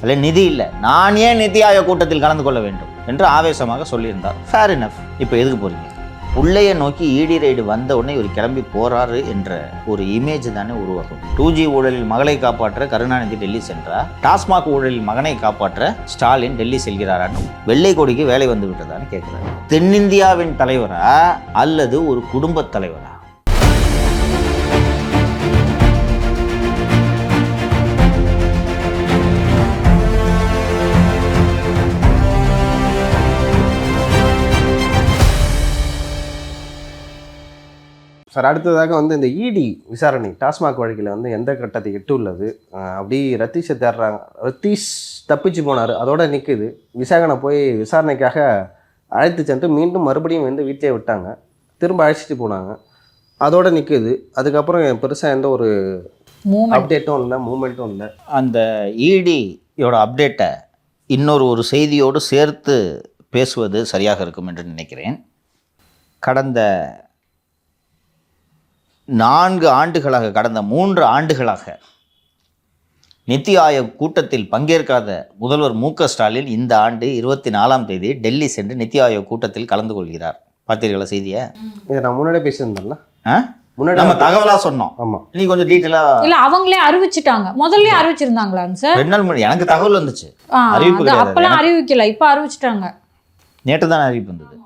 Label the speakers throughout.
Speaker 1: அதில் நிதி இல்லை, நான் ஏன் நிதி ஆயோக் கூட்டத்தில் கலந்து கொள்ள வேண்டும் என்று ஆவேசமாக சொல்லியிருந்தார். Fair enough. இப்போ எதுக்கு போகிறீங்க? உள்ளையை நோக்கி இடி ரைடு வந்த உடனே இவர் கிளம்பி போறாரு என்ற ஒரு இமேஜ் தானே உருவாகும். 2G ஊழலில் மகளை காப்பாற்ற கருணாநிதி டெல்லி சென்றார், டாஸ்மாக் ஊழலில் மகனை காப்பாற்ற ஸ்டாலின் டெல்லி செல்கிறாரான்னு வெள்ளை கொடிக்கு வேலை வந்து விட்டதான்னு கேட்கிறார். தென்னிந்தியாவின் தலைவரா அல்லது ஒரு குடும்ப தலைவரா?
Speaker 2: சார், அடுத்ததாக இந்த இடி விசாரணை டாஸ்மாக் வழக்கில் எந்த கட்டத்தை எட்டு உள்ளது? அப்படி ரத்தீஷை தேடுறாங்க. ரத்தீஷ் தப்பிச்சு போனார், அதோட நிற்குது. விசாகனை போய் விசாரணைக்காக அழைத்து சென்று மீண்டும் மறுபடியும் வீட்டிலே விட்டாங்க, திரும்ப அழைச்சிட்டு போனாங்க, அதோட நிற்குது. அதுக்கப்புறம் பெருசாக எந்த ஒரு அப்டேட்டும் இல்லை, மூமெண்ட்டும் இல்லை.
Speaker 1: அந்த இடியோட அப்டேட்டை இன்னொரு செய்தியோடு சேர்த்து பேசுவது சரியாக இருக்கும் என்று நினைக்கிறேன். கடந்த 4 ஆண்டுகளாக, கடந்த 3 ஆண்டுகளாக நித்தி ஆயோக் கூட்டத்தில் பங்கேற்காத முதல்வர் மு.க. ஸ்டாலின் இந்த ஆண்டு 24ஆம் தேதி டெல்லி சென்று நித்தி ஆயோக் கூட்டத்தில் கலந்து கொள்கிறார். பார்த்தீர்களா செய்தியை?
Speaker 2: இதை நான் முன்னாடியே பேசியிருந்தேன்ல,
Speaker 1: முன்னாடி நம்ம தகவலா சொன்னோம்.
Speaker 2: ஆமா,
Speaker 1: நீ கொஞ்சம் டீட்டெயிலா
Speaker 3: இல்ல, அவங்களே அறிவிச்சிட்டாங்க. முதல்ல அறிவிச்சிருந்தாங்களாங்க சார்?
Speaker 1: 2 நாள் முன்னாடி எனக்கு தகவல் வந்துச்சு. அறிவிப்பு
Speaker 3: அப்பெல்லாம் அறிவிக்கல, இப்ப அறிவிச்சிட்டாங்க.
Speaker 1: நேற்று தான் அறிவிப்பு வந்தது.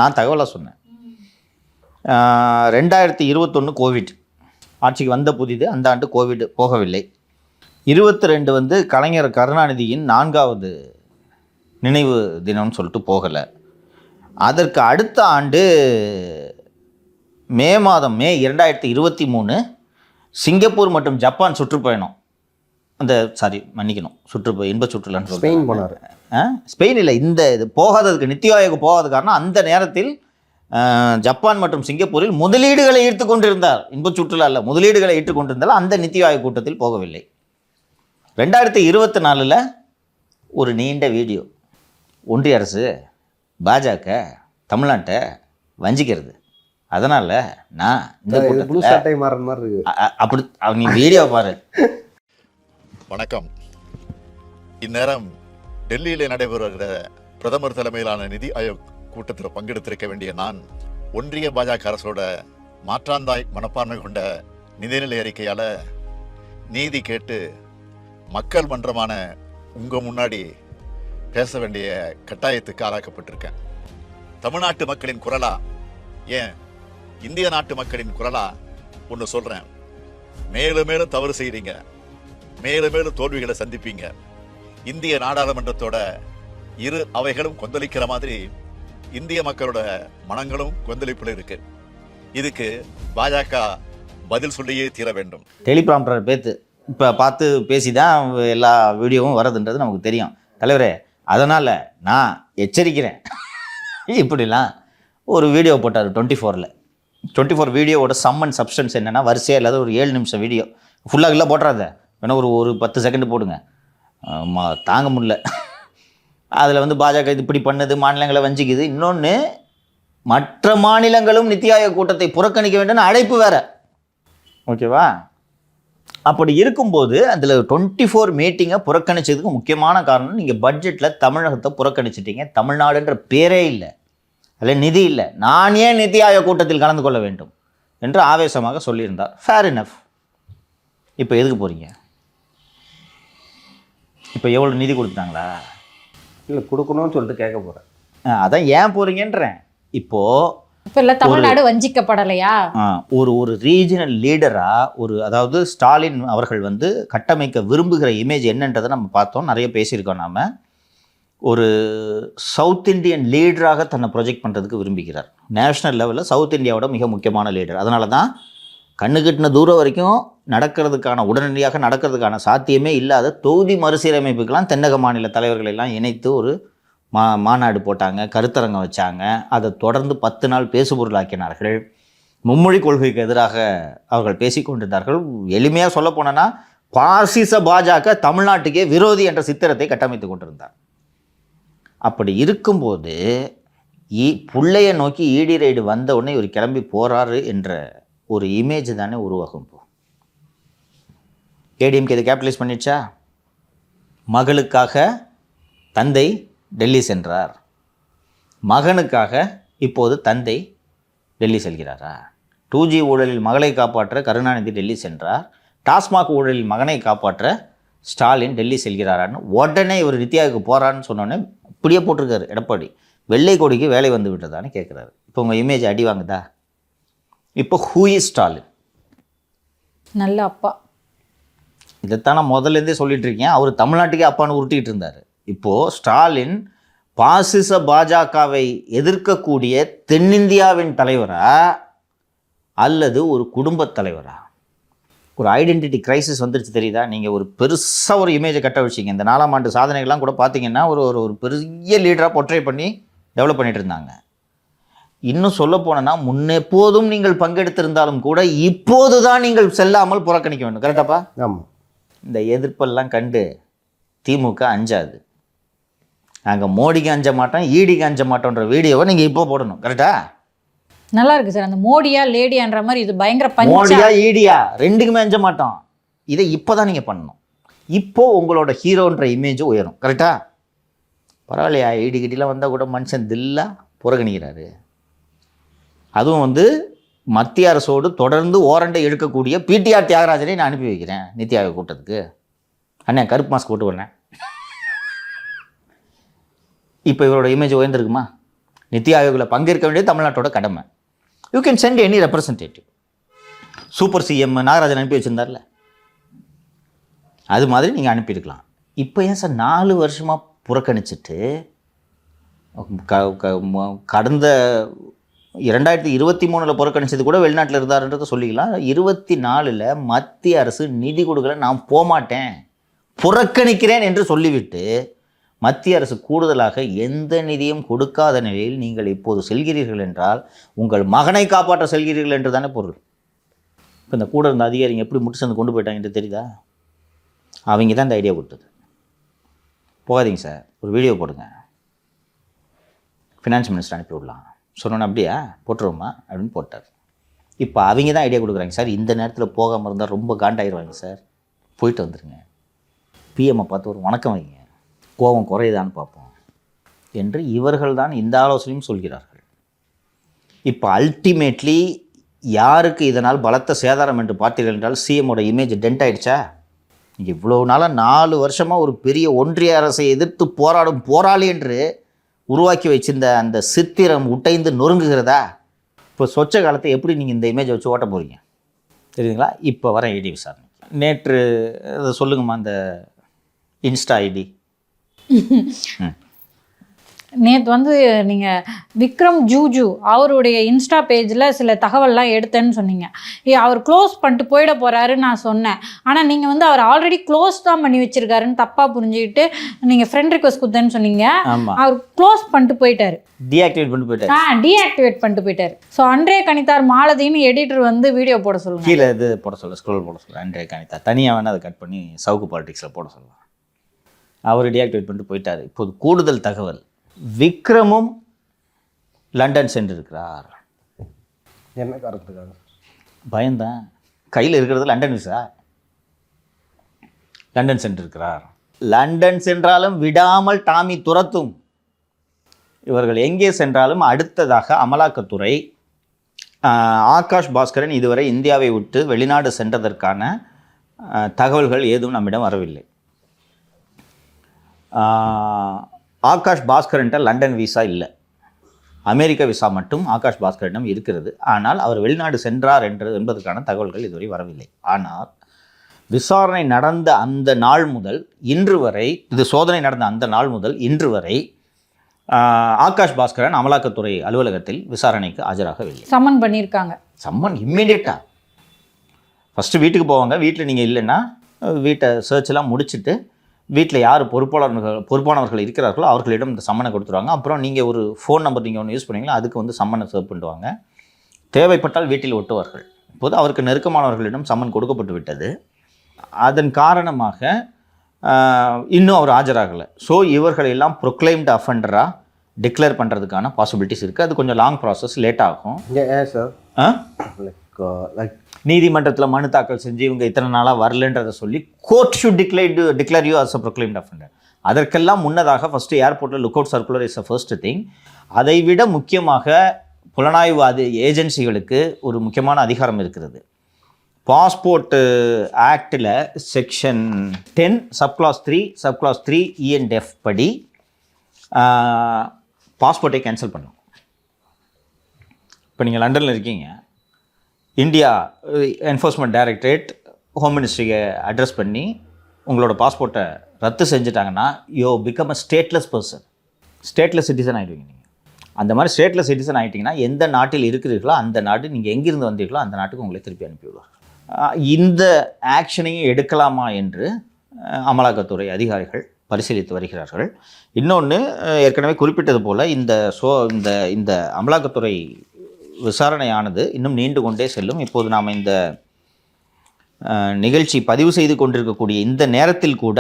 Speaker 1: நான் தகவலா சொன்னேன். 2021 கோவிட் ஆட்சிக்கு வந்த புதிது, அந்த ஆண்டு கோவிட் போகவில்லை. 22 கலைஞர் கருணாநிதியின் 4வது நினைவு தினம்னு சொல்லிட்டு போகலை. அதற்கு அடுத்த ஆண்டு மே 2023 சிங்கப்பூர் மற்றும் ஜப்பான் சுற்றுப்பயணம், இன்ப சுற்றுலான்னு
Speaker 2: ஸ்பெயின் போனார்.
Speaker 1: ஸ்பெயின் இல்லை, இது போகாததுக்கு, நித்தி ஆயோக் போகாத காரணம் அந்த நேரத்தில் ஜப்பான் மற்றும் சிங்கப்பூரில் முதலீடுகளை ஈர்த்து கொண்டிருந்தார். இன்ப சுற்றுலா அல்ல, முதலீடுகளை ஈர்த்து கொண்டிருந்தால் அந்த நித்தி ஆயோக் கூட்டத்தில் போகவில்லை. 2024 ஒரு நீண்ட வீடியோ, ஒன்றிய அரசு பாஜக தமிழ்நாட்டை வஞ்சிக்கிறது, அதனால் நான் இந்த அப்படி நீ வீடியோ பாரு.
Speaker 4: வணக்கம். இந்நேரம் டெல்லியில் நடைபெறுகிற பிரதமர் தலைமையிலான நிதி ஆயோக் கூட்டத்தில் பங்கெடுத்திருக்க வேண்டிய நான், ஒன்றிய பாஜக அரசோட மாற்றாந்தாய் மனப்பான்மை கொண்ட நிதிநிலை அறிக்கையால் நீதி கேட்டு மக்கள் மன்றமான உங்கள் முன்னாடி பேச வேண்டிய கட்டாயத்துக்கு ஆளாக்கப்பட்டிருக்கேன். தமிழ்நாட்டு மக்களின் குரலா, ஏன் இந்திய நாட்டு மக்களின் குரலா ஒன்று சொல்கிறேன். மேலும் மேலும் தவறு செய்கிறீங்க, மேலும் மேலும் தோல்விகளை சந்திப்பீங்க. இந்திய நாடாளுமன்றத்தோட இரு அவைகளும் கொந்தளிக்கிற மாதிரி இந்திய மக்களோட மனங்களும் கொந்தளிப்பில் இருக்கு. இதுக்கு பாஜக பதில் சொல்லியே தீர வேண்டும்.
Speaker 1: டெலிபிராம்டர் இப்போ பார்த்து பேசி தான் எல்லா வீடியோவும் வரதுன்றது நமக்கு தெரியும் தலைவரே. அதனால் நான் எச்சரிக்கிறேன். இப்படிலாம் ஒரு வீடியோ போட்டார் 24 வீடியோவோட சம் அண்ட் சப்ஸ்டன்ஸ் என்னென்னா, வரிசையாக இல்லாத ஒரு 7 நிமிஷம் வீடியோ ஃபுல்லாக இல்லை போட்டுறாத, வேணா ஒரு 10 செகண்ட் போடுங்க, தாங்க முடியல. அதில் பாஜக இது இப்படி பண்ணது, மாநிலங்களை வஞ்சிக்குது. இன்னொன்று, மற்ற மாநிலங்களும் நித்தி ஆயோக் கூட்டத்தை புறக்கணிக்க வேண்டும் அழைப்பு வேற, ஓகேவா? அப்படி இருக்கும்போது அதில் 24 மீட்டிங்கை புறக்கணிச்சதுக்கு முக்கியமான காரணம், நீங்கள் பட்ஜெட்டில் தமிழகத்தை புறக்கணிச்சிட்டீங்க. தமிழ்நாடுன்ற பேரே இல்லை, அதில் நிதி இல்லை, நான் ஏன் நித்தி ஆயோக் கூட்டத்தில் கலந்து கொள்ள வேண்டும் என்று ஆவேசமாக சொல்லியிருந்தார். Fair enough. இப்போ எதுக்கு போகிறீங்க? இப்போ எவ்வளோ நிதி கொடுத்துட்டாங்களா?
Speaker 2: இல்லை, கொடுக்கணும்னு சொல்லிட்டு கேட்க போகிறேன்.
Speaker 1: அதான் ஏன் போகிறீங்கன்றேன். இப்போது
Speaker 3: தமிழ்நாடு வஞ்சிக்கப்படலையா?
Speaker 1: ஒரு ரீஜனல் லீடராக அதாவது ஸ்டாலின் அவர்கள் கட்டமைக்க விரும்புகிற இமேஜ் என்னன்றதை நம்ம பார்த்தோம், நிறைய பேசியிருக்கோம். நாம் ஒரு சவுத் இண்டியன் லீடராக தன்னை ப்ரொஜெக்ட் பண்ணுறதுக்கு விரும்புகிறார். நேஷ்னல் லெவலில் சவுத் இந்தியாவோட மிக முக்கியமான லீடர். அதனால தான் கண்ணு கட்டின தூரம் வரைக்கும் உடனடியாக நடக்கிறதுக்கான சாத்தியமே இல்லாத தொகுதி மறுசீரமைப்புக்கெல்லாம் தென்னக மாநில தலைவர்கள் எல்லாம் இணைத்து ஒரு மாநாடு போட்டாங்க, கருத்தரங்கம் வச்சாங்க. அதை தொடர்ந்து 10 நாள் பேசுபொருளாக்கினார்கள். மும்மொழி கொள்கைக்கு எதிராக அவர்கள் பேசிக்கொண்டிருந்தார்கள். எளிமையாக சொல்ல போனோன்னா, பாசிச பாஜக தமிழ்நாட்டுக்கே விரோதி என்ற சித்திரத்தை கட்டமைத்து கொண்டிருந்தார். அப்படி இருக்கும்போது புள்ளையை நோக்கி இடி ரைடு வந்த உடனே இவர் கிளம்பி போகிறாரு என்ற ஒரு இமேஜ் தானே உருவாகும். இப்போ ஏடிஎம்கே இதை கேபிட்டலைஸ் பண்ணிடுச்சா? மகளுக்காக தந்தை டெல்லி சென்றார், மகனுக்காக இப்போது தந்தை டெல்லி செல்கிறாரா? 2G ஊழலில் மகளை காப்பாற்ற கருணாநிதி டெல்லி சென்றார், டாஸ்மாக் ஊழலில் மகனை காப்பாற்ற ஸ்டாலின் டெல்லி செல்கிறாரான்னு உடனே இவர் நித்யாவுக்கு போகிறான்னு சொன்னோன்னே இப்படியே போட்டிருக்காரு எடப்பாடி. வெள்ளை கொடிக்கு வேலை வந்து விட்டதான்னு கேட்குறாரு. இப்போ உங்கள் இமேஜ் அடி வாங்குதா? இப்போ ஹூ இஸ் ஸ்டாலின்?
Speaker 3: நல்ல அப்பா.
Speaker 1: இதைத்தான் நான் முதல்லேருந்தே சொல்லிட்டு இருக்கேன். அவர் தமிழ்நாட்டுக்கே அப்பான்னு உருட்டிக்கிட்டு இருந்தார். இப்போது ஸ்டாலின் பாசிச பாஜகவை எதிர்க்கக்கூடிய தென்னிந்தியாவின் தலைவரா அல்லது ஒரு குடும்பத் தலைவரா? ஒரு ஐடென்டிட்டி கிரைசிஸ் வந்துருச்சு தெரியுதா? நீங்கள் ஒரு பெருசாக ஒரு இமேஜை கட்ட வச்சிங்க. இந்த 4ஆம் ஆண்டு சாதனைகள்லாம் கூட பார்த்தீங்கன்னா ஒரு ஒரு பெரிய லீடராக பொர்ட்ரே பண்ணி டெவலப் பண்ணிட்டு இருந்தாங்க. இன்னும் சொல்ல போனோன்னா முன்னெப்போதும் நீங்கள் பங்கெடுத்திருந்தாலும் கூட இப்போது தான் நீங்கள் செல்லாமல் புறக்கணிக்க வேண்டும். கரெக்டாப்பா?
Speaker 2: ஆமாம்.
Speaker 1: இந்த எதிர்ப்பெல்லாம் கண்டு திமுக அஞ்சாது. நாங்கள் மோடிக்கு அஞ்ச மாட்டோம், ஈடிக்கு அஞ்ச மாட்டோன்ற வீடியோவை நீங்கள் இப்போ போடணும். கரெக்டா?
Speaker 3: நல்லா இருக்கு சார். அந்த மோடியா லேடியான்ற மாதிரி இது பயங்கர பஞ்சா.
Speaker 1: மோடியா ஈடியா ரெண்டுக்குமே அஞ்ச மாட்டோம். இதை இப்போ தான் நீங்கள் பண்ணணும். இப்போ உங்களோட ஹீரோன்ற இமேஜ் உயரும். கரெக்டா? பரவாயில்லையா, ஈடி கிட்டிலாம் வந்தால் கூட மனுஷன் தில்லா புறக்கணிக்கிறாரு. அதுவும் வந்து மத்திய அரசோடு தொடர்ந்து ஓரண்டை எடுக்கக்கூடிய பிடிஆர் தியாகராஜனை நான் அனுப்பி வைக்கிறேன் நித்தி ஆயோக் கூட்டத்துக்கு. அண்ணே கருப்பு மாஸ்க் போட்டு வரேன். இப்போ இவரோட இமேஜ் உயர்ந்திருக்குமா? நித்தி ஆயோகில் பங்கேற்க வேண்டியது தமிழ்நாட்டோட கடமை. You can send any representative. Super CM Nagarajan அனுப்பி வச்சுருந்தார்ல, அது மாதிரி நீங்கள் அனுப்பியிருக்கலாம். இப்போ ஏன் சார் 4 வருஷமாக புறக்கணிச்சிட்டு கடந்த 2023 புறக்கணிச்சது கூட வெளிநாட்டில் இருந்தாருன்றதை சொல்லிக்கலாம். 24 மத்திய அரசு நிதி கொடுக்கல, நான் போகமாட்டேன் புறக்கணிக்கிறேன் என்று சொல்லிவிட்டு மத்திய அரசு கூடுதலாக எந்த நிதியும் கொடுக்காத நிலையில் நீங்கள் இப்போது செல்கிறீர்கள் என்றால் உங்கள் மகனை காப்பாற்ற செல்கிறீர்கள் என்று தானே பொருள். இப்போ இந்த கூட இருந்த அதிகாரிங்க எப்படி முட்டு சந்து கொண்டு போயிட்டாங்கன்னு தெரியுதா? அவங்க தான் இந்த ஐடியா கொடுத்தது. போகாதீங்க சார், ஒரு வீடியோ போடுங்க, ஃபினான்ஸ் மினிஸ்டர் அனுப்பி விடலாம் சொன்னோன்னே அப்படியா போட்டுருவோமா அப்படின்னு போட்டார். இப்போ அவங்க தான் ஐடியா கொடுக்குறாங்க. சார் இந்த நேரத்தில் போகாமல் இருந்தால் ரொம்ப காண்டாயிருவாங்க சார், போயிட்டு வந்துடுங்க, பிஎம்ஐ பார்த்து ஒரு வணக்கம் வைங்க, கோபம் குறையுதான்னு பார்ப்போம் என்று இவர்கள் தான் இந்த ஆலோசனையும் சொல்கிறார்கள். இப்போ அல்டிமேட்லி யாருக்கு இதனால் பலத்த சேதாரம் என்று பார்த்தீர்கள் என்றால் சிஎம்மோட இமேஜ் டென்ட் ஆகிடுச்சா? இவ்வளோ நாளாக 4 வருஷமாக ஒரு பெரிய ஒன்றிய அரசை எதிர்த்து போராடும் போராளி என்று உருவாக்கி வச்சிருந்த அந்த சித்திரம் உட்டைந்து நொறுங்குகிறதா? இப்போ சொச்ச காலத்தை எப்படி நீங்கள் இந்த இமேஜை வச்சு ஓட்ட போகிறீங்க தெரியுங்களா? இப்போ வர ஐடி விசாரணை. நேற்று அதை சொல்லுங்கம்மா, அந்த இன்ஸ்டா ஐடி
Speaker 3: நேற்று வந்து நீங்கள் விக்ரம் ஜூஜு அவருடைய இன்ஸ்டா பேஜில் சில தகவல்லாம் எடுத்தேன்னு சொன்னீங்க. அவர் க்ளோஸ் பண்ணிட்டு போயிட போகிறாருன்னு நான் சொன்னேன். ஆனால் நீங்கள் வந்து அவர் ஆல்ரெடி க்ளோஸ் தான் பண்ணி வச்சுருக்காருன்னு தப்பாக புரிஞ்சுக்கிட்டு நீங்கள் ஃப்ரெண்ட் ரிக்வஸ்ட் கொடுத்தேன்னு சொன்னீங்க. அவர் க்ளோஸ் பண்ணிட்டு போயிட்டார்,
Speaker 1: டீஆக்டிவேட் பண்ணிட்டு போயிட்டார்.
Speaker 3: டீஆக்டிவேட் பண்ணிட்டு போயிட்டார். ஸோ அன்றே கணித்தார் மாலதின்னு எடிட்டர் வந்து வீடியோ போட சொல்லுங்கள்,
Speaker 1: கீழே இது போட சொல்ல, ஸ்க்ரோல் போட சொல்ல. அன்றே கணித்தார் தனியாக வேணால் அதை கட் பண்ணி சவுக்கு பாலிடிக்ஸில் போட சொல்லலாம். அவர் டீஆக்டிவேட் பண்ணிட்டு போயிட்டார். இப்போது கூடுதல் தகவல், விக்ரமும் லண்டன் சென்றிருக்கிறார்.
Speaker 2: என்ன காரணத்துக்காக?
Speaker 1: பயந்தான், கையில் இருக்கிறது லண்டன் விசா. லண்டன் சென்றிருக்கிறார். லண்டன் சென்றாலும் விடாமல் டாமி துரத்தும். இவர்கள் எங்கே சென்றாலும் அடுத்ததாக அமலாக்கத்துறை ஆகாஷ் பாஸ்கரன் இதுவரை இந்தியாவை விட்டு வெளிநாடு சென்றதற்கான தகவல்கள் ஏதும் நம்மிடம் வரவில்லை. ஆகாஷ் பாஸ்கரன்ட்ட லண்டன் விசா இல்லை, அமெரிக்க விசா மட்டும் ஆகாஷ் பாஸ்கரிடம் இருக்கிறது. ஆனால் அவர் வெளிநாடு சென்றார் என்பதற்கான தகவல்கள் இதுவரை வரவில்லை. ஆனால் விசாரணை நடந்த அந்த நாள் முதல் இன்று வரை, இது சோதனை நடந்த அந்த நாள் முதல் இன்று வரை ஆகாஷ் பாஸ்கரன் அமலாக்கத்துறை அலுவலகத்தில் விசாரணைக்கு ஆஜராகவில்லை.
Speaker 3: சம்மன் பண்ணியிருக்காங்க.
Speaker 1: சம்மன் இம்மீடியட்டாக ஃபஸ்ட்டு வீட்டுக்கு போவாங்க. வீட்டில் நீங்கள் இல்லைன்னா வீட்டை சர்ச்செல்லாம் முடிச்சுட்டு வீட்டில் யார் பொறுப்பானவர்கள் இருக்கிறார்களோ அவர்களிடம் இந்த சம்மனை கொடுத்துருவாங்க. அப்புறம் நீங்கள் ஒரு ஃபோன் நம்பர் நீங்கள் ஒன்று யூஸ் பண்ணீங்களா, அதுக்கு வந்து சம்மனை சர்வ் பண்ணுவாங்க. தேவைப்பட்டால் வீட்டில் ஒட்டுவார்கள். இப்போது அவருக்கு நெருக்கமானவர்களிடம் சம்மன் கொடுக்கப்பட்டு விட்டது. அதன் காரணமாக இன்னும் அவர் ஆஜராகலை. ஸோ இவர்கள் எல்லாம் ப்ரொக்ளைம்டு அஃபெண்டராக டிக்ளேர் பண்ணுறதுக்கான பாசிபிலிட்டிஸ் இருக்குது. அது கொஞ்சம் லாங் ப்ராசஸ், லேட் ஆகும்.
Speaker 2: ஏன் சார்
Speaker 1: நீதிமன்றத்தில் மனு தாக்கல் செஞ்சு இவங்க இத்தனை நாளாக வரலன்றதை சொல்லி court should declare you as a proclaimed offender. அதற்கெல்லாம் முன்னதாக ஃபஸ்ட்டு ஏர்போர்ட்டில் look out circular is a first thing. அதை விட முக்கியமாக புலனாய்வு ஏஜென்சிகளுக்கு ஒரு முக்கியமான அதிகாரம் இருக்கிறது. பாஸ்போர்ட்டு ஆக்டில் செக்ஷன் 10 சப்க்ளாஸ் 3 E&F படி பாஸ்போர்ட்டை கேன்சல் பண்ணும். இப்போ நீங்கள் லண்டனில் இருக்கீங்க, இந்தியா என்ஃபோர்ஸ்மெண்ட் டைரக்டரேட் ஹோம் மினிஸ்ட்ரியை அட்ரஸ் பண்ணி உங்களோட பாஸ்போர்ட்டை ரத்து செஞ்சுட்டாங்கன்னா you become a stateless person, stateless citizen ஆகிடுவீங்க. நீங்கள் அந்த மாதிரி ஸ்டேட்லெஸ் சிட்டிசன் ஆகிட்டிங்கன்னா எந்த நாட்டில் இருக்கிறீர்களோ அந்த நாடு, நீங்கள் எங்கிருந்து வந்தீர்களோ அந்த நாட்டுக்கு உங்களை திருப்பி அனுப்பிவிடுவார். இந்த ஆக்ஷனையும் எடுக்கலாமா என்று அமலாக்கத்துறை அதிகாரிகள் பரிசீலித்து வருகிறார்கள். இன்னொன்று, ஏற்கனவே குறிப்பிட்டது போல் இந்த அமலாக்கத்துறை விசாரணையானது இன்னும் நீண்டு கொண்டே செல்லும். இப்போது நாம் இந்த நிகழ்ச்சி பதிவு செய்து கொண்டிருக்கக்கூடிய இந்த நேரத்தில் கூட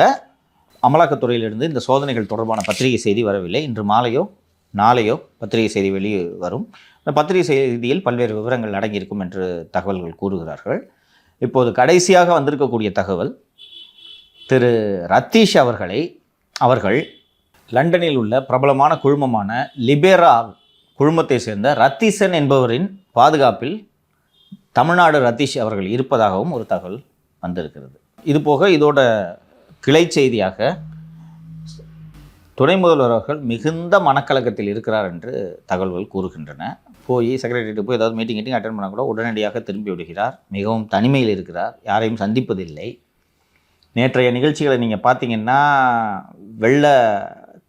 Speaker 1: அமலாக்கத்துறையிலிருந்து இந்த சோதனைகள் தொடர்பான பத்திரிகை செய்தி வரவில்லை. இன்று மாலையோ நாளையோ பத்திரிகை செய்தி வெளியே வரும். இந்த பத்திரிகை செய்தியில் பல்வேறு விவரங்கள் அடங்கியிருக்கும் என்று தகவல்கள் கூறுகிறார்கள். இப்போது கடைசியாக வந்திருக்கக்கூடிய தகவல், திரு ரத்தீஷ் அவர்கள் லண்டனில் உள்ள பிரபலமான குழுமமான லிபேரா குழுமத்தை சேர்ந்த ரத்தீசன் என்பவரின் பாதுகாப்பில் தமிழ்நாடு ரத்தீஷ் அவர்கள் இருப்பதாகவும் ஒரு தகவல் வந்திருக்கிறது. இதுபோக இதோட கிளை செய்தியாக துணை முதல்வர் அவர்கள் மிகுந்த மனக்கலக்கத்தில் இருக்கிறார் என்று தகவல்கள் கூறுகின்றன. போய் செக்ரட்டரிட்டு போய் ஏதாவது மீட்டிங் அட்டன் பண்ணால் கூட உடனடியாக திரும்பி விடுகிறார். மிகவும் தனிமையில் இருக்கிறார், யாரையும் சந்திப்பதில்லை. நேற்றைய நிகழ்ச்சிகளை நீங்கள் பார்த்தீங்கன்னா வெள்ள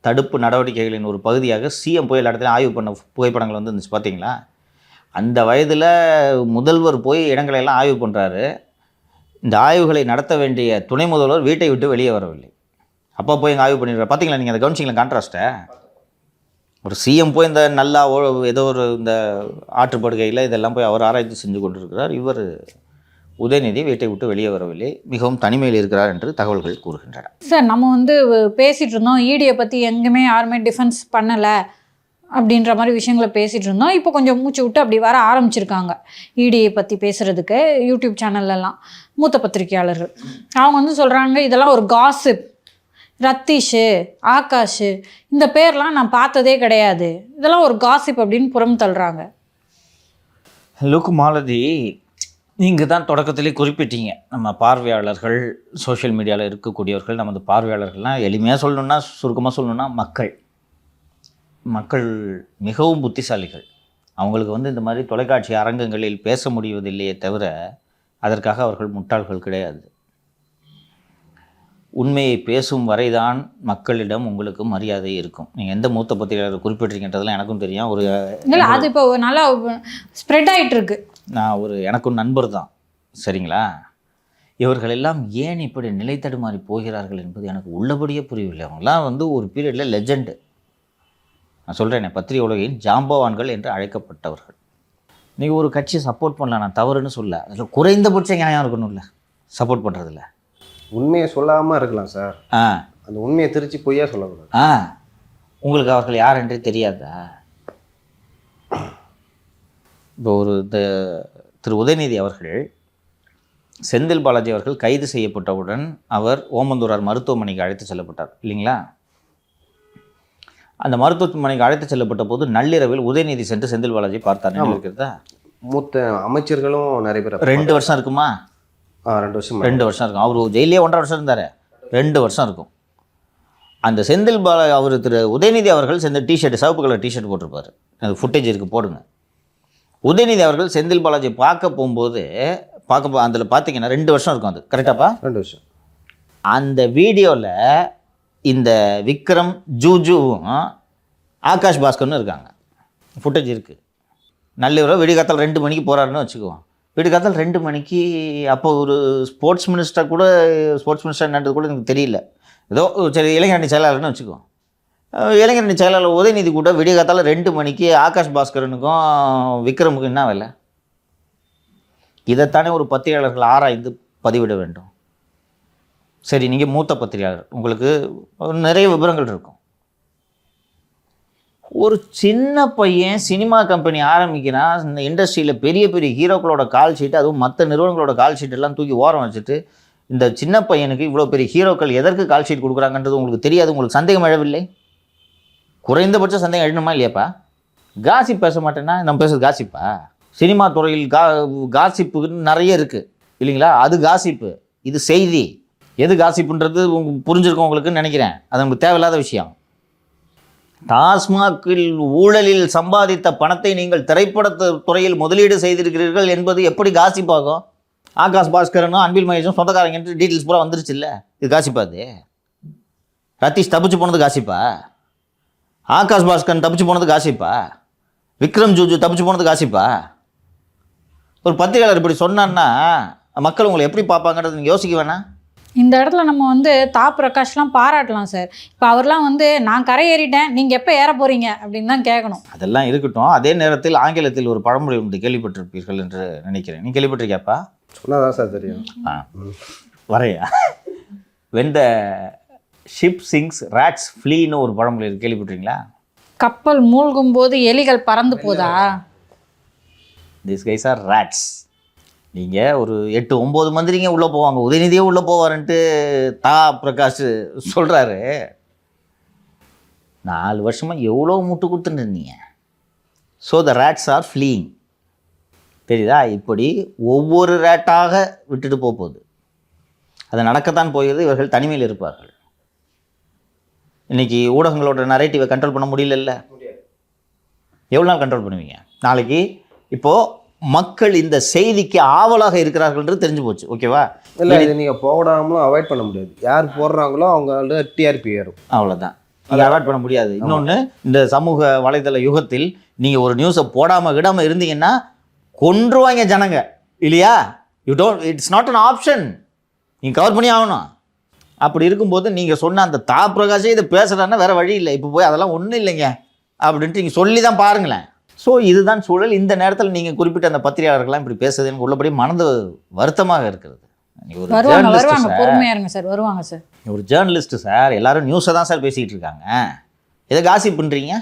Speaker 1: தடுப்பு நடவடிக்கைகளின் ஒரு பகுதியாக சிஎம் போய் எல்லா இடத்துலையும் ஆய்வு பண்ண புகைப்படங்கள் வந்து இருந்துச்சு, பார்த்தீங்களா? அந்த வயதில் முதல்வர் போய் இடங்களெல்லாம் ஆய்வு பண்ணுறாரு. இந்த ஆய்வுகளை நடத்த வேண்டிய துணை முதல்வர் வீட்டை விட்டு வெளியே வரவில்லை. அப்போ போய் எங்கள் ஆய்வு பண்ணிடுறாரு. பார்த்தீங்களா நீங்கள் அந்த கவனிச்சிங்களா கான்ட்ராஸ்ட்டை? ஒரு சிஎம் போய் இந்த நல்லா ஏதோ ஒரு இந்த ஆற்றுப்படுகையில் இதெல்லாம் போய் அவர் ஆராய்ச்சி செஞ்சு கொண்டிருக்கிறார். இவர் உதயநிதி வீட்டை விட்டு வெளியே வரவில்லை, மிகவும் தனிமையில் இருக்கிறார் என்று தகவல்கள் கூறுகின்றன.
Speaker 3: சார், நம்ம வந்து பேசிகிட்டு இருந்தோம், ஈடியை பற்றி எங்கேயுமே யாருமே டிஃபென்ஸ் பண்ணலை அப்படின்ற மாதிரி விஷயங்களை பேசிகிட்டு இருந்தோம். இப்போ கொஞ்சம் மூச்சு விட்டு அப்படி வர ஆரம்பிச்சிருக்காங்க ஈடியை பற்றி பேசுகிறதுக்கு யூடியூப் சேனல்லலாம் மூத்த பத்திரிகையாளர்கள். அவங்க வந்து சொல்கிறாங்க இதெல்லாம் ஒரு காசிப், ரத்தீஷு, ஆகாஷ் இந்த பேர்லாம் நான் பார்த்ததே கிடையாது, இதெல்லாம் ஒரு காசிப் அப்படின்னு புறம் தள்ளுறாங்க.
Speaker 1: லுக் மாலதி, நீங்கள் தான் தொடக்கத்திலே குறிப்பிட்டீங்க, நம்ம பார்வையாளர்கள், சோஷியல் மீடியாவில் இருக்கக்கூடியவர்கள், நமது பார்வையாளர்கள்லாம் எளிமையாக சொல்லணுன்னா, சுருக்கமாக சொல்லணுன்னா மக்கள் மிகவும் புத்திசாலிகள். அவங்களுக்கு வந்து இந்த மாதிரி தொலைக்காட்சி அரங்கங்களில் பேச முடிவதில்லையே தவிர அதற்காக அவர்கள் முட்டாள்கள் கிடையாது. உண்மையை பேசும் வரைதான் மக்களிடம் உங்களுக்கு மரியாதை இருக்கும். நீங்கள் எந்த மூத்த பத்திரிகையாளர் குறிப்பிட்டிருக்கின்றதெல்லாம் எனக்கும் தெரியும். ஒரு
Speaker 3: இல்லை, அது இப்போ நல்லா ஸ்ப்ரெட் ஆகிட்டு இருக்கு.
Speaker 1: நான் எனக்கும் நண்பர் தான், சரிங்களா? இவர்கள் எல்லாம் ஏன் இப்படி நிலை தடுமாறி போகிறார்கள் என்பது எனக்கு உள்ளபடியே புரியவில்லை. அவங்களாம் வந்து ஒரு பீரியடில் லெஜெண்டு. நான் சொல்கிறேன், பத்திரிகை உலகின் ஜாம்பவான்கள் என்று அழைக்கப்பட்டவர்கள். நீங்கள் ஒரு கட்சியை சப்போர்ட் பண்ணலாம், நான் தவறுன்னு சொல்ல, அதில் குறைந்தபட்ச நியாயம் இருக்கணும்ல சப்போர்ட் பண்ணுறதில்ல.
Speaker 2: உண்மையை சொல்லாமல் இருக்கலாம் சார், அந்த உண்மையை திருச்சி பொய்யா சொல்லக்கூடாது.
Speaker 1: உங்களுக்கு அவர்கள் யார் என்றே தெரியாதா? இப்போ திரு உதயநிதி அவர்கள், செந்தில் பாலாஜி அவர்கள் கைது செய்யப்பட்டவுடன் அவர் ஓமந்தூரார் மருத்துவமனைக்கு அழைத்து செல்லப்பட்டார் இல்லைங்களா? அந்த மருத்துவமனைக்கு அழைத்து செல்லப்பட்ட போது நள்ளிரவில் உதயநிதி சென்று செந்தில் பாலாஜி பார்த்தார் இருக்கிறதா?
Speaker 2: மூத்த அமைச்சர்களும் நிறைய பேர்.
Speaker 1: 2 வருஷம் இருக்குமா? 2 வருஷம் இருக்கும். அவர் ஜெயிலே 1.5 வருஷம் இருந்தார். 2 வருஷம் இருக்கும். அந்த செந்தில் பாலாஜி அவர் திரு உதயநிதி அவர்கள் டிஷர்ட், சிவப்பு கலர் டிஷர்ட் போட்டிருப்பார். அது ஃபுட்டேஜ் இருக்குது, போடுங்க. உதயநிதி அவர்கள் செந்தில் பாலாஜி பார்க்க போகும்போது அதில் பார்த்தீங்கன்னா 2 வருஷம் இருக்கும். அது கரெக்டாப்பா? 2 வருஷம். அந்த வீடியோவில் இந்த விக்ரம், ஜூஜுவும் ஆகாஷ் பாஸ்கர்னு இருக்காங்க. ஃபுட்டேஜ் இருக்குது. நள்ளிரவு விடிகாத்தால் 2 மணிக்கு போகிறாருன்னு வச்சுக்குவோம். விடிகாத்தால் 2 மணிக்கு அப்போ ஒரு ஸ்போர்ட்ஸ் மினிஸ்டர் என்னன்றது கூட எனக்கு தெரியல. ஏதோ சரி இளைஞரணி செயலாளர்னு வச்சுக்குவோம். இளைஞரணி செயலாளர் உதயநிதி கூட விடிகாத்தால் 2 மணிக்கு ஆகாஷ் பாஸ்கரனுக்கும் விக்ரமுக்கும் என்ன வேலை? இதைத்தானே ஒரு பத்திரிகையாளர்கள் ஆராய்ந்து பதிவிட வேண்டும். சரி, நீங்கள் மூத்த பத்திரிகையாளர், உங்களுக்கு நிறைய விவரங்கள் இருக்கும். ஒரு சின்ன பையன் சினிமா கம்பெனி ஆரம்பிக்கிறான், இந்த இண்டஸ்ட்ரியில் பெரிய பெரிய ஹீரோக்களோட கால் ஷீட், அதுவும் மற்ற நிறுவனங்களோட கால் ஷீட் எல்லாம் தூக்கி ஓரம் வச்சுட்டு இந்த சின்ன பையனுக்கு இவ்வளோ பெரிய ஹீரோக்கள் எதற்கு கால் ஷீட் கொடுக்குறாங்கன்றது உங்களுக்கு தெரியாது. உங்களுக்கு சந்தேகம் எழவில்லை? குறைந்தபட்ச சந்தேகம் எழுணுமா இல்லையாப்பா? காசிப் பேச மாட்டேன்னா நம்ம பேசுறது காசிப்பா? சினிமா துறையில் காசிப்புன்னு நிறைய இருக்குது இல்லைங்களா? அது காசிப்பு, இது செய்தி. எது காசிப்புன்றது புரிஞ்சிருக்கும் உங்களுக்குன்னு நினைக்கிறேன். அது நமக்கு தேவையில்லாத விஷயம். டாஸ்மாகில் ஊழலில் சம்பாதித்த பணத்தை நீங்கள் திரைப்பட துறையில் முதலீடு செய்திருக்கிறீர்கள் என்பது எப்படி காசிப்பாகும்? ஆகாஷ் பாஸ்கரனும் அன்பில் மகேஷும் சொந்தக்காரங்க டீட்டெயில்ஸ் பூரா வந்துருச்சு இல்லை? இது காசிப்பாது? ரத்தீஷ் தப்பிச்சு போனது காசிப்பா? ஆகாஷ் பாஸ்கரன் தப்பிச்சு போனது காசிப்பா? விக்ரம் ஜூஜு தப்பிச்சு போனது காசிப்பா? ஒரு பத்திரிகையாளர் இப்படி சொன்னான்னா மக்கள் உங்களை எப்படி பார்ப்பாங்கன்றது நீங்கள் யோசிக்க வேணாம்?
Speaker 3: இந்த இடத்துல நம்ம வந்து பிரகாஷ்லாம் பாராட்டலாம் சார். இப்போ அவர்லாம் வந்து நான் கரை ஏறிட்டேன், நீங்கள் எப்போ ஏற போகிறீங்க அப்படின்னு தான் கேட்கணும்.
Speaker 1: அதெல்லாம் இருக்கட்டும். அதே நேரத்தில் ஆங்கிலத்தில் ஒரு பழமொழி உண்டு, கேள்விப்பட்டிருப்பீர்கள் என்று நினைக்கிறேன். நீ கேள்விப்பட்டிருக்கியாப்பா?
Speaker 2: சொன்னாதான் சார் தெரியும்.
Speaker 1: வரையா when the ship sinks rats fleeன்னு ஒரு பழமொழி இருக்கு, கேள்விப்பட்டிருக்கீங்களா?
Speaker 3: கப்பல் மூழ்கும் போது எலிகள் பறந்து போதா?
Speaker 1: these guys are rats. நீங்கள் ஒரு 8-9 மந்திரிங்க உள்ளே போவாங்க, உதயநிதியே உள்ளே போவாருன்ட்டு பிரகாஷ் சொல்கிறாரு. 4 வருஷமாக எவ்வளோ முட்டு கொடுத்துட்டு இருந்தீங்க. So the rats are fleeing. தெரியுதா? இப்படி ஒவ்வொரு ரேட்டாக விட்டுட்டு போகுது. அது நடக்கத்தான் போகிறது. இவர்கள் தனிமையில் இருப்பார்கள். இன்றைக்கி ஊடகங்களோட நரேட்டிவை கண்ட்ரோல் பண்ண முடியல. எவ்வளோ நாள் கண்ட்ரோல் பண்ணுவீங்க? நாளைக்கு இப்போது மக்கள் இந்த செய்திக்கு ஆவலாக இருக்கிறார்கள்ன்றது தெரிஞ்சு போச்சு. ஓகேவா?
Speaker 2: இல்லை, இது நீங்கள் போடாமலும் அவாய்ட் பண்ண முடியாது. யார் போடுறாங்களோ அவங்க டிஆர்பி ஏறும்.
Speaker 1: அவ்வளோதான். அதை அவாய்ட் பண்ண முடியாது. இன்னொன்று, இந்த சமூக வலைதள யுகத்தில் நீங்கள் ஒரு நியூஸை போடாமல் இருந்தீங்கன்னா கொன்றுவாங்க ஜனங்க இல்லையா? It's not an option. நீங்கள் கவர் பண்ணி ஆகணும். அப்படி இருக்கும்போது நீங்கள் சொன்ன அந்த பிரகாஷே இதை பேசுகிறாருன்னா வேறு வழி இல்லை. இப்போ போய் அதெல்லாம் ஒன்றும் இல்லைங்க அப்படின்ட்டு நீங்கள் சொல்லி தான் பாருங்களேன். ஸோ இதுதான் சூழல். இந்த நேரத்தில் நீங்கள் குறிப்பிட்ட அந்த பத்திரிகையாளர்கள்லாம் இப்படி பேசுறது எனக்கு உள்ளபடி மனது வருத்தமாக இருக்கிறது.
Speaker 3: பொறுமையாக இருங்க சார், வருவாங்க சார்.
Speaker 1: ஒரு ஜேர்னலிஸ்ட்டு சார், எல்லாரும் நியூஸை தான் சார் பேசிக்கிட்டு இருக்காங்க. இதை காசிப் பண்ணுறீங்க.